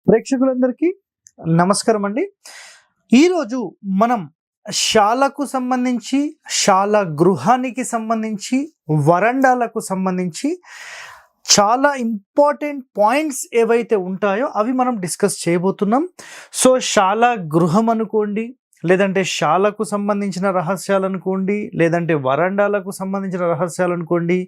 ప్రేక్షకులందరికీ నమస్కారం అండి. ఈరోజు మనం శాలకు సంబంధించి, శాల గృహానికి సంబంధించి, వరండాలకు సంబంధించి చాలా ఇంపార్టెంట్ పాయింట్స్ ఏవైతే ఉంటాయో అవి మనం డిస్కస్ చేయబోతున్నాం. సో శాల గృహం అనుకోండి, లేదంటే శాలకు సంబంధించిన రహస్యాలు అనుకోండి, లేదంటే వరండాలకు సంబంధించిన రహస్యాలు అనుకోండి,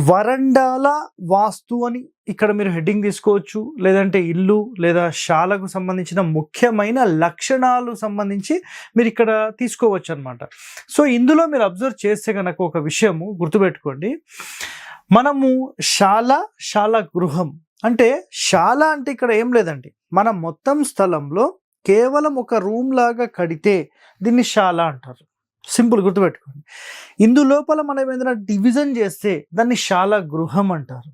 వరండాల వాస్తు అని ఇక్కడ మీరు హెడ్డింగ్ తీసుకోవచ్చు, లేదంటే ఇల్లు లేదా శాలకు సంబంధించిన ముఖ్యమైన లక్షణాలు సంబంధించి మీరు ఇక్కడ తీసుకోవచ్చు అనమాట. సో ఇందులో మీరు అబ్జర్వ్ చేస్తే కనుక ఒక విషయము గుర్తుపెట్టుకోండి. మనము శాల గృహం అంటే శాల అంటే ఇక్కడ ఏం లేదండి, మన మొత్తం స్థలంలో కేవలం ఒక రూమ్ లాగా కడితే దీన్ని శాల అంటారు. సింపుల్ గుర్తుపెట్టుకోండి. ఇందులోపల మనం ఏదైనా డివిజన్ చేస్తే దాన్ని శాల గృహం అంటారు.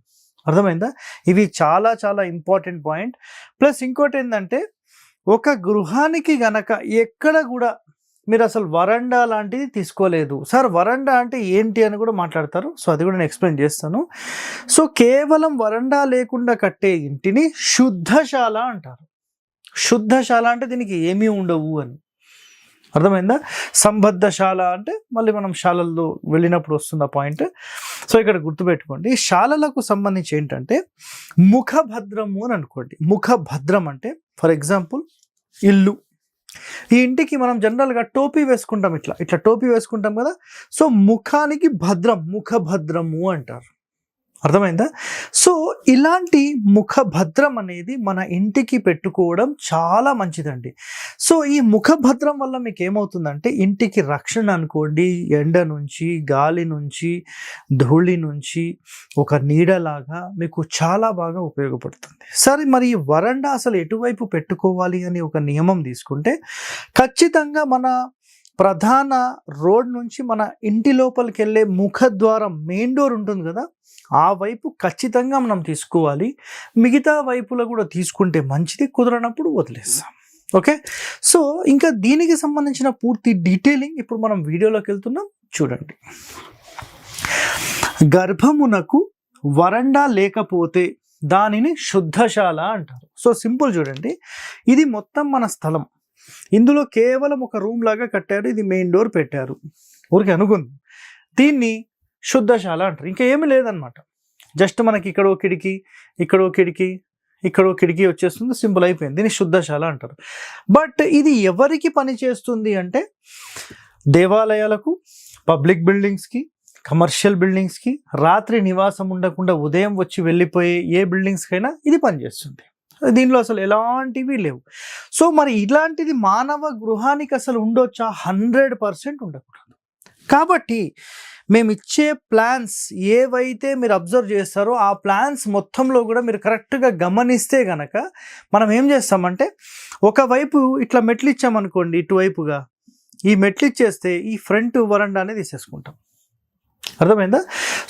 అర్థమైందా? ఇవి చాలా చాలా ఇంపార్టెంట్ పాయింట్. ప్లస్ ఇంకోటి ఏంటంటే, ఒక గృహానికి గనక ఎక్కడ కూడా మీరు అసలు వరండా లాంటిది తీసుకోలేదు. సార్ వరండా అంటే ఏంటి అని కూడా మాట్లాడతారు. సో అది కూడా నేను ఎక్స్ప్లెయిన్ చేస్తాను. సో కేవలం వరండా లేకుండా కట్టే ఇంటిని శుద్ధశాల అంటారు. శుద్ధశాల అంటే దీనికి ఏమీ ఉండవు అని. అర్థమైందా? సంబద్ధశాల అంటే మళ్ళీ మనం శాలల్లో వెళ్ళినప్పుడు వస్తున్న పాయింట్. సో ఇక్కడ గుర్తుపెట్టుకోండి, శాలలకు సంబంధించి ఏంటంటే ముఖభద్రము అని అనుకోండి. ముఖభద్రం అంటే ఫర్ ఎగ్జాంపుల్ ఇల్లు. ఈ ఇంటికి మనం జనరల్గా టోపీ వేసుకుంటాం, ఇట్లా టోపీ వేసుకుంటాం కదా. సో ముఖానికి భద్రం, ముఖభద్రము అంటారు. అర్థమైందా? సో ఇలాంటి ముఖభద్రం అనేది మన ఇంటికి పెట్టుకోవడం చాలా మంచిదండి. సో ఈ ముఖభద్రం వల్ల మీకు ఏమవుతుందంటే ఇంటికి రక్షణ అనుకోండి, ఎండ నుంచి, గాలి నుంచి, ధూళి నుంచి ఒక నీడలాగా మీకు చాలా బాగా ఉపయోగపడుతుంది. సరే, మరి ఈ వరండా అసలు ఎటువైపు పెట్టుకోవాలి అని ఒక నియమం తీసుకుంటే ఖచ్చితంగా మన ప్రధాన రోడ్ నుంచి మన ఇంటి లోపలికి వెళ్ళే ముఖద్వారం, మెయిన్ డోర్ ఉంటుంది కదా, ఆ వైపు ఖచ్చితంగా మనం తీసుకోవాలి. మిగతా వైపులో కూడా తీసుకుంటే మంచిది, కుదరనప్పుడు వదిలేస్తాం. ఓకే. సో ఇంకా దీనికి సంబంధించిన పూర్తి డీటెయిలింగ్ ఇప్పుడు మనం వీడియోలోకి వెళ్తున్నాం, చూడండి. గర్భమునకు వరండా లేకపోతే దానిని శుద్ధశాల అంటారు. సో సింపుల్ చూడండి, ఇది మొత్తం మన స్థలం. ఇందులో కేవలం ఒక రూమ్ లాగా కట్టారు, ఇది మెయిన్ డోర్ పెట్టారు, ఊరికి అనుకుంది. దీన్ని శుద్ధశాల అంటారు. ఇంకా ఏమీ లేదనమాట. జస్ట్ మనకి ఇక్కడో కిటికీ, ఇక్కడో కిటికీ, ఇక్కడో కిటికీ వచ్చేస్తుంది, సింపుల్ అయిపోయింది. దీన్ని శుద్ధశాల అంటారు. బట్ ఇది ఎవరికి పని చేస్తుంది అంటే దేవాలయాలకు, పబ్లిక్ బిల్డింగ్స్కి, కమర్షియల్ బిల్డింగ్స్కి, రాత్రి నివాసం ఉండకుండా ఉదయం వచ్చి వెళ్ళిపోయే ఏ బిల్డింగ్స్కైనా ఇది పనిచేస్తుంది. దీనిలో అసలు ఎలాంటివి లేవు. సో మరి ఇలాంటిది మానవ గృహానికి అసలు ఉండొచ్చా? 100% ఉండకూడదు. కాబట్టి మేము ఇచ్చే ప్లాన్స్ ఏవైతే మీరు అబ్జర్వ్ చేస్తారో ఆ ప్లాన్స్ మొత్తంలో కూడా మీరు కరెక్ట్గా గమనిస్తే గనక మనం ఏం చేస్తామంటే, ఒకవైపు ఇట్లా మెట్లు ఇచ్చామనుకోండి, ఇటువైపుగా ఈ మెట్లు ఇచ్చేస్తే ఈ ఫ్రంట్ వరండానే తీసేసుకుంటాం. అర్థమైందా?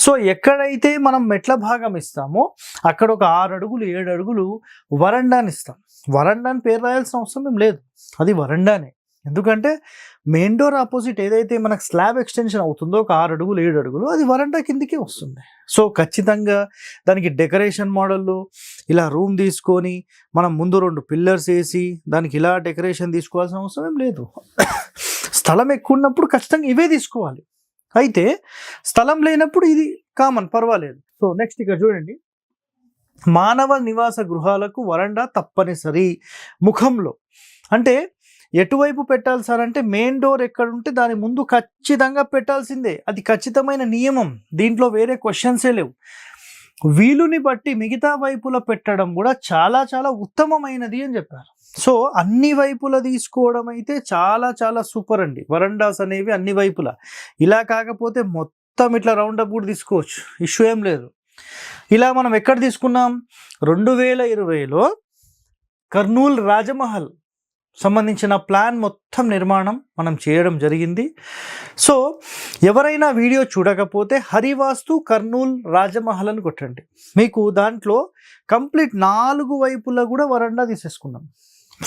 సో ఎక్కడైతే మనం మెట్ల భాగం ఇస్తామో అక్కడ ఒక 6 అడుగులు 7 అడుగులు వరండాని ఇస్తాం. వరండాని పేరు రాయాల్సిన అవసరం ఏం లేదు, అది వరండానే. ఎందుకంటే మెయిన్ డోర్ ఆపోజిట్ ఏదైతే మనకు స్లాబ్ ఎక్స్టెన్షన్ అవుతుందో ఒక 6 అడుగులు 7 అడుగులు, అది వరండా కిందికే వస్తుంది. సో ఖచ్చితంగా దానికి డెకరేషన్ మోడల్లో ఇలా రూమ్ తీసుకొని మనం ముందు 2 పిల్లర్స్ వేసి దానికి ఇలా డెకరేషన్ తీసుకోవాల్సిన అవసరం ఏం లేదు. స్థలం ఎక్కువ ఉన్నప్పుడు ఖచ్చితంగా ఇవే తీసుకోవాలి. అయితే స్థలం లేనప్పుడు ఇది కామన్, పర్వాలేదు. సో నెక్స్ట్ ఇక్కడ చూడండి, మానవ నివాస గృహాలకు వరండా తప్పనిసరి. ముఖంలో అంటే ఎటువైపు పెట్టాలి సార్ అంటే మెయిన్ డోర్ ఎక్కడుంటే దాని ముందు ఖచ్చితంగా పెట్టాల్సిందే, అది ఖచ్చితమైన నియమం. దీంట్లో వేరే క్వశ్చన్సే లేవు. వీలుని బట్టి మిగతా వైపుల పెట్టడం కూడా చాలా చాలా ఉత్తమమైనది అని చెప్పారు. సో అన్ని వైపులా తీసుకోవడం అయితే చాలా చాలా సూపర్ అండి. వరండాస్ అనేవి అన్ని వైపులా, ఇలా కాకపోతే మొత్తం ఇట్లా రౌండ్ అప్ కూడా తీసుకోవచ్చు, ఇష్యూ ఏం లేదు. ఇలా మనం ఎక్కడ తీసుకున్నాం, 2020లో కర్నూలు రాజమహల్ సంబంధించిన ప్లాన్ మొత్తం నిర్మాణం మనం చేయడం జరిగింది. సో ఎవరైనా వీడియో చూడకపోతే హరివాస్తు కర్నూలు రాజమహల్ అని కొట్టండి, మీకు దాంట్లో కంప్లీట్ 4 వైపులా కూడా వరండా తీసేసుకున్నాం.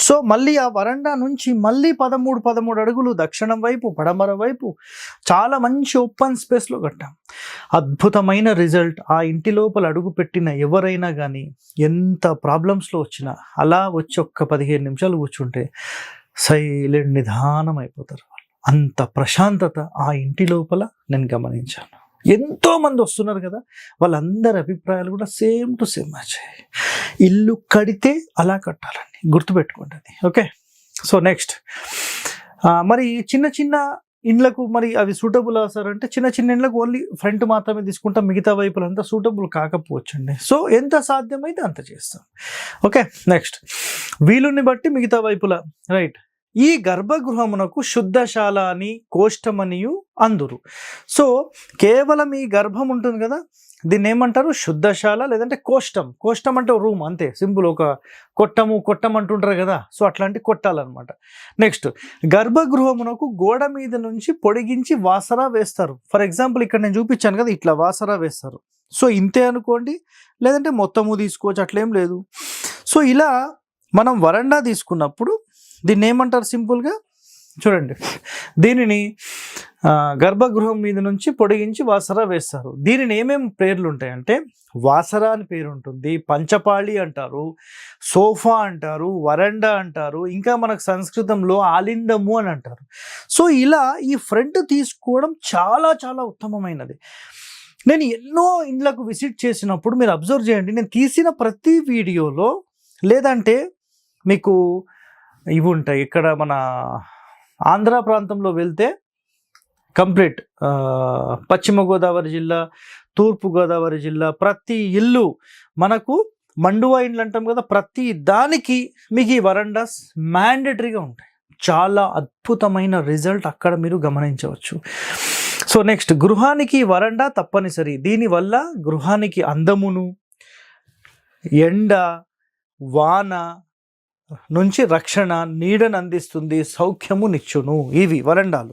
సో మళ్ళీ ఆ వరండా నుంచి మళ్ళీ 13 అడుగులు దక్షిణం వైపు, పడమర వైపు చాలా మంచి ఓపెన్ స్పేస్లో కట్టాం. అద్భుతమైన రిజల్ట్. ఆ ఇంటి లోపల అడుగు పెట్టిన ఎవరైనా కానీ ఎంత ప్రాబ్లమ్స్లో వచ్చినా అలా వచ్చి ఒక్క 15 నిమిషాలు కూర్చుంటే సైలెంట్ నిదానం అయిపోతారు. అంత ప్రశాంతత ఆ ఇంటి లోపల నేను గమనించాను. ఎంతో మంది వస్తున్నారు కదా, వాళ్ళందరి అభిప్రాయాలు కూడా సేమ్ టు సేమ్ వచ్చాయి. ఇల్లు కడితే అలా కట్టాలండి, గుర్తుపెట్టుకోండి అది. ఓకే, సో నెక్స్ట్ మరి చిన్న చిన్న ఇండ్లకు మరి అవి సూటబుల్ సార్ అంటే చిన్న చిన్న ఇండ్లకు ఓన్లీ ఫ్రంట్ మాత్రమే తీసుకుంటాం, మిగతా వైపులంతా సూటబుల్ కాకపోవచ్చండి. సో ఎంత సాధ్యమైతే అంత చేస్తాం. ఓకే, నెక్స్ట్ వీలుని బట్టి మిగతా వైపుల రైట్. ఈ గర్భగృహమునకు శుద్ధశాల అని కోష్టమనియు అందురు. సో కేవలం ఈ గర్భం ఉంటుంది కదా, దీన్ని ఏమంటారు? శుద్ధశాల లేదంటే కోష్టం. కోష్టం అంటే రూమ్ అంతే, సింపుల్. ఒక కొట్టం అంటుంటారు కదా, సో అట్లాంటి కొట్టాలన్నమాట. నెక్స్ట్ గర్భగృహమునకు గోడ మీద నుంచి పొడిగించి వాసరా వేస్తారు. ఫర్ ఎగ్జాంపుల్ ఇక్కడ నేను చూపించాను కదా, ఇట్లా వాసరా వేస్తారు. సో ఇంతే అనుకోండి, లేదంటే మొత్తము తీసుకోవచ్చు, అట్లేం లేదు. సో ఇలా మనం వరండా తీసుకున్నప్పుడు దీన్ని ఏమంటారు? సింపుల్గా చూడండి, దీనిని గర్భగృహం మీద నుంచి పొడిగించి వాసరా వేస్తారు. దీనిని ఏమేమి పేర్లు ఉంటాయంటే వాసరా అని పేరు ఉంటుంది, పంచపాళి అంటారు, సోఫా అంటారు, వరండా అంటారు, ఇంకా మనకు సంస్కృతంలో ఆలిందము అని అంటారు. సో ఇలా ఈ ఫ్రంట్ తీసుకోవడం చాలా చాలా ఉత్తమమైనది. నేను ఎన్నో ఇండ్లకు విజిట్ చేసినప్పుడు మీరు అబ్జర్వ్ చేయండి, నేను తీసిన ప్రతి వీడియోలో లేదంటే మీకు ఇవి ఉంటాయి. ఇక్కడ మన ఆంధ్ర ప్రాంతంలో వెళ్తే కంప్లీట్ పశ్చిమ గోదావరి జిల్లా, తూర్పు గోదావరి జిల్లా, ప్రతి ఇల్లు మనకు మండువా ఇండ్లు అంటాం కదా, ప్రతి దానికి మీకు ఈ వరండాస్ మ్యాండేటరీగా ఉంటాయి. చాలా అద్భుతమైన రిజల్ట్ అక్కడ మీరు గమనించవచ్చు. సో నెక్స్ట్ గృహానికి వరండా తప్పనిసరి. దీనివల్ల గృహానికి అందమును, ఎండ, వాన నుంచి రక్షణ, నీడను అందిస్తుంది, సౌఖ్యము నిచ్చును ఇవి వరండాలు.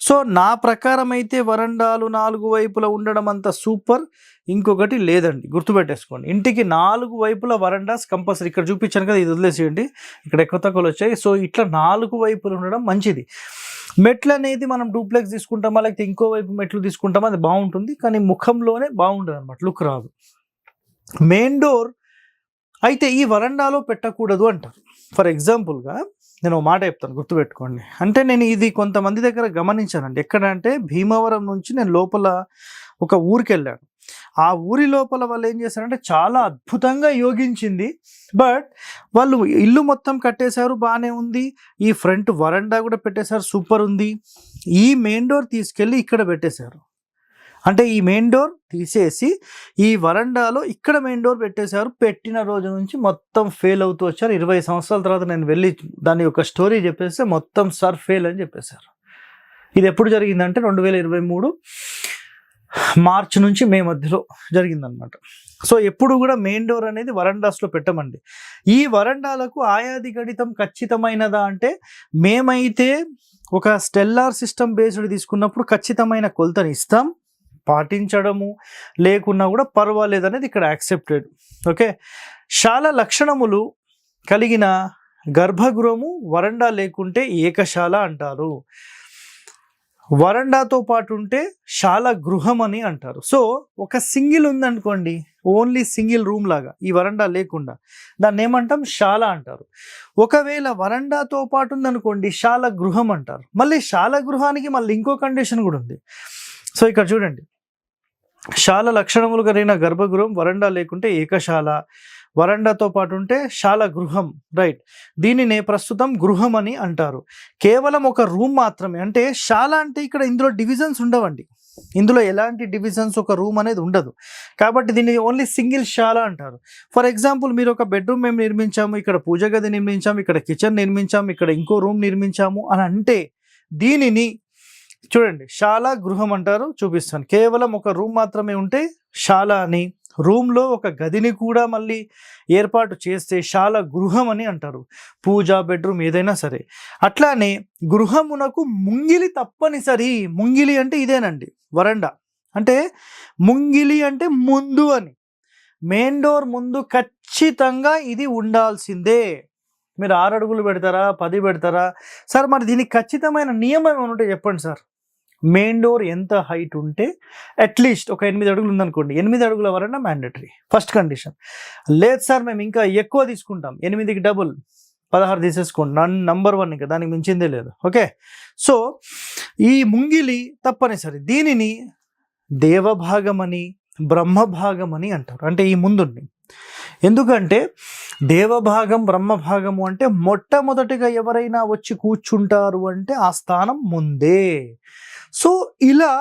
సో నా ప్రకారం అయితే వరండాలు 4 వైపులా ఉండడం అంత సూపర్ ఇంకొకటి లేదండి, గుర్తుపెట్టేసుకోండి. ఇంటికి 4 వైపుల వరండాస్ కంపల్సరీ. ఇక్కడ చూపించాను కదా, ఇది వదిలేసేయండి, ఇక్కడ ఎక్కువ తక్కువలు వచ్చాయి. సో ఇట్లా 4 వైపులు ఉండడం మంచిది. మెట్లు అనేది మనం డూప్లెక్స్ తీసుకుంటామా లేకపోతే ఇంకో వైపు మెట్లు తీసుకుంటామా, అది బాగుంటుంది, కానీ ముఖంలోనే బాగుంటుంది అనమాట, లుక్ రాదు. మెయిన్ డోర్ అయితే ఈ వరండాలో పెట్టకూడదు అంటారు. ఫర్ ఎగ్జాంపుల్గా నేను ఒక మాట చెప్తాను, గుర్తుపెట్టుకోండి. అంటే నేను ఇది కొంతమంది దగ్గర గమనించానండి. ఎక్కడ అంటే భీమవరం నుంచి నేను లోపల ఒక ఊరికి వెళ్ళాను. ఆ ఊరి లోపల వాళ్ళు ఏం చేశారంటే చాలా అద్భుతంగా యోగించింది. బట్ వాళ్ళు ఇల్లు మొత్తం కట్టేశారు, బాగానే ఉంది. ఈ ఫ్రంట్ వరండా కూడా పెట్టేశారు, సూపర్ ఉంది. ఈ మెయిన్ డోర్ తీసుకెళ్ళి ఇక్కడ పెట్టేశారు. అంటే ఈ మెయిన్ డోర్ తీసేసి ఈ వరండాలో ఇక్కడ మెయిన్ డోర్ పెట్టేశారు. పెట్టిన రోజు నుంచి మొత్తం ఫెయిల్ అవుతూ వచ్చారు. 20 సంవత్సరాల తర్వాత నేను వెళ్ళి దాని యొక్క స్టోరీ చెప్పేస్తే మొత్తం సార్ ఫెయిల్ అని చెప్పేశారు. ఇది ఎప్పుడు జరిగిందంటే 2023 మార్చి నుంచి మే మధ్యలో జరిగిందనమాట. సో ఎప్పుడు కూడా మెయిన్ డోర్ అనేది వరండాస్లో పెట్టమండి. ఈ వరండాలకు ఆయాది గణితం ఖచ్చితమైనదా అంటే, మేమైతే ఒక స్టెల్లార్ సిస్టమ్ బేస్డ్ తీసుకున్నప్పుడు ఖచ్చితమైన కొలతని ఇస్తాం, పాటించడము లేకున్నా కూడా పర్వాలేదు అనేది ఇక్కడ యాక్సెప్టెడ్. ఓకే, శాల లక్షణములు కలిగిన గర్భగృహము వరండా లేకుంటే ఏకశాల అంటారు. వరండాతో పాటు ఉంటే శాల గృహం అని అంటారు. సో ఒక సింగిల్ ఉందనుకోండి, ఓన్లీ సింగిల్ రూమ్ లాగా, ఈ వరండా లేకుండా, దాన్ని ఏమంటాం? శాల అంటారు. ఒకవేళ వరండాతో పాటు ఉందనుకోండి, శాల గృహం అంటారు. మళ్ళీ శాల గృహానికి మళ్ళీ ఇంకో కండిషన్ కూడా ఉంది. సో ఇక్కడ చూడండి, శాల లక్షణములు కలిగిన గర్భగృహం వరండా లేకుంటే ఏకశాల, వరండాతో పాటు ఉంటే శాల గృహం, రైట్. దీనినే ప్రస్తుతం గృహం అని అంటారు. కేవలం ఒక రూమ్ మాత్రమే. అంటే శాల అంటే ఇక్కడ ఇందులో డివిజన్స్ ఉండవండి, ఇందులో ఎలాంటి డివిజన్స్, ఒక రూమ్ అనేది ఉండదు. కాబట్టి దీన్ని ఓన్లీ సింగిల్ శాల అంటారు. ఫర్ ఎగ్జాంపుల్ మీరు ఒక బెడ్రూమ్ మేము నిర్మించాము, ఇక్కడ పూజ గది నిర్మించాము, ఇక్కడ కిచెన్ నిర్మించాము, ఇక్కడ ఇంకో రూమ్ నిర్మించాము అని అంటే దీనిని చూడండి శాల గృహం అంటారు. చూపిస్తాను. కేవలం ఒక రూమ్ మాత్రమే ఉంటే శాల అని, రూమ్లో ఒక గదిని కూడా మళ్ళీ ఏర్పాటు చేస్తే శాల గృహం అని అంటారు. పూజ, బెడ్రూమ్ ఏదైనా సరే. అట్లానే గృహమునకు ముంగిలి తప్పనిసరి. ముంగిలి అంటే ఇదేనండి, వరండా అంటే ముంగిలి అంటే ముందు అని. మెయిన్ డోర్ ముందు ఖచ్చితంగా ఇది ఉండాల్సిందే. మీరు 6 అడుగులు పెడతారా, 10 పెడతారా? సార్ మరి దీనికి ఖచ్చితమైన నియమం ఏమైనా ఉంటే చెప్పండి సార్. మెయిన్ డోర్ ఎంత హైట్ ఉంటే అట్లీస్ట్ ఒక 8 అడుగులు ఉందనుకోండి, 8 అడుగుల వరన్నా మ్యాండేటరీ ఫస్ట్ కండిషన్. లేదు సార్ మేము ఇంకా ఎక్కువ తీసుకుంటాం, 8కి డబుల్ 16 తీసేసుకోండి, నంబర్ 1, ఇంకా దానికి మించిందే లేదు. ఓకే, సో ఈ ముంగిలి తప్పనిసరి. దీనిని దేవభాగమని బ్రహ్మభాగమని అంటారు, అంటే ఈ ముందుండి. ఎందుకంటే దేవభాగం బ్రహ్మభాగము అంటే మొట్టమొదటిగా ఎవరైనా వచ్చి కూర్చుంటారు అంటే ఆ స్థానం ముందే. సో ఇలా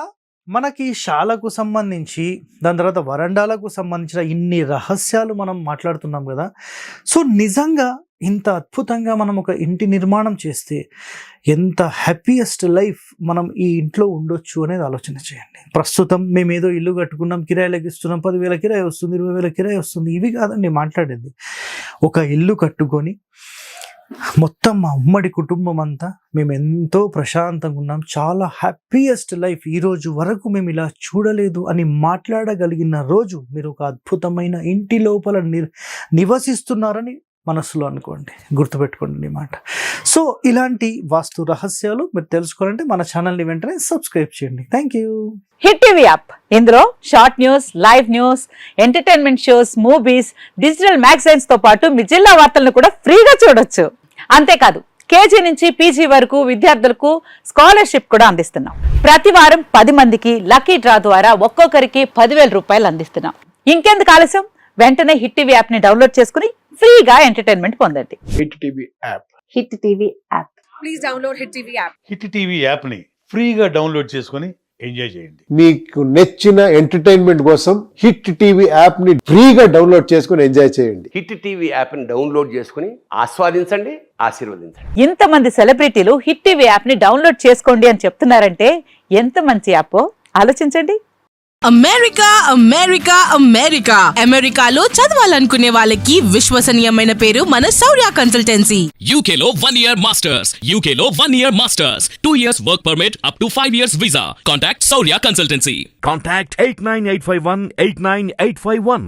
మనకి శాలకు సంబంధించి, దాని తర్వాత వరండాలకు సంబంధించిన ఇన్ని రహస్యాలు మనం మాట్లాడుతున్నాం కదా. సో నిజంగా ఇంత అద్భుతంగా మనం ఒక ఇంటి నిర్మాణం చేస్తే ఎంత హ్యాపీయెస్ట్ లైఫ్ మనం ఈ ఇంట్లో ఉండొచ్చు అనేది ఆలోచన చేయండి. ప్రస్తుతం మేము ఏదో ఇల్లు కట్టుకున్నాం, కిరాయిలకు ఇస్తున్నాం, 10,000 కిరాయి వస్తుంది, 20,000 కిరాయి వస్తుంది, ఇవి కాదండి మాట్లాడేది. ఒక ఇల్లు కట్టుకొని మొత్తం మా ఉమ్మడి కుటుంబం అంతా మేము ఎంతో ప్రశాంతంగా ఉన్నాం, చాలా హ్యాపీయెస్ట్ లైఫ్ ఈ రోజు వరకు మేము ఇలా చూడలేదు అని మాట్లాడగలిగిన రోజు మీరు ఒక అద్భుతమైన ఇంటి లోపల నివసిస్తున్నారని మనసులో అనుకోండి, గుర్తుపెట్టుకోండి ఈ మాట. సో ఇలాంటి వాస్తు రహస్యాలు మీరు తెలుసుకోవాలంటే మన ఛానల్ని వెంటనే సబ్స్క్రైబ్ చేయండి. Thank you. Hit TV app, ఇందులో short news, live news, entertainment shows, movies, digital magazines తో పాటు మీ జిల్లా వార్తలను కూడా ఫ్రీగా చూడొచ్చు. అంతేకాదు కేజీ నుంచి పీజీ వరకు విద్యార్థులకు స్కాలర్షిప్ కూడా అందిస్తున్నాం. ప్రతి వారం 10 మందికి లక్కీ డ్రా ద్వారా ఒక్కొక్కరికి 10,000 రూపాయలు అందిస్తున్నాం. ఇంకెందుకు ఆలస్యం, వెంటనే హిట్ టీవీ యాప్ ని డౌన్లోడ్ చేసుకుని ఫ్రీగా ఎంటర్టైన్మెంట్ పొందండి. Hit TV app. Hit TV app. Please download hit TV app. Hit TV app ని ఫ్రీగా డౌన్లోడ్ చేసుకొని ఎంజాయ్ చేయండి. మీకు నచ్చిన ఎంటర్టైన్మెంట్ కోసం హిట్ టీవీ యాప్ ని ఫ్రీగా డౌన్లోడ్ చేసుకొని ఎంజాయ్ చేయండి. హిట్ టీవీ యాప్ ని డౌన్లోడ్ చేసుకుని ఆస్వాదించండి, ఆశీర్వదించండి. ఇంతమంది సెలబ్రిటీలు హిట్ టీవీ యాప్ ని డౌన్లోడ్ చేసుకోండి అని చెప్తున్నారంటే ఎంత మంచి యాప్ ఆలోచించండి. అమెరికా అమెరికా అమెరికా అమెరికాలో చదవాలనుకునే వాళ్ళకి విశ్వసనీయమైన పేరు మన శౌర్య కన్సల్టెన్సీ. UK లో 1 year masters. UK లో 1 year masters. 2 years work permit up to 5 years visa. Contact Saurya Consultancy. Contact 89851 89851.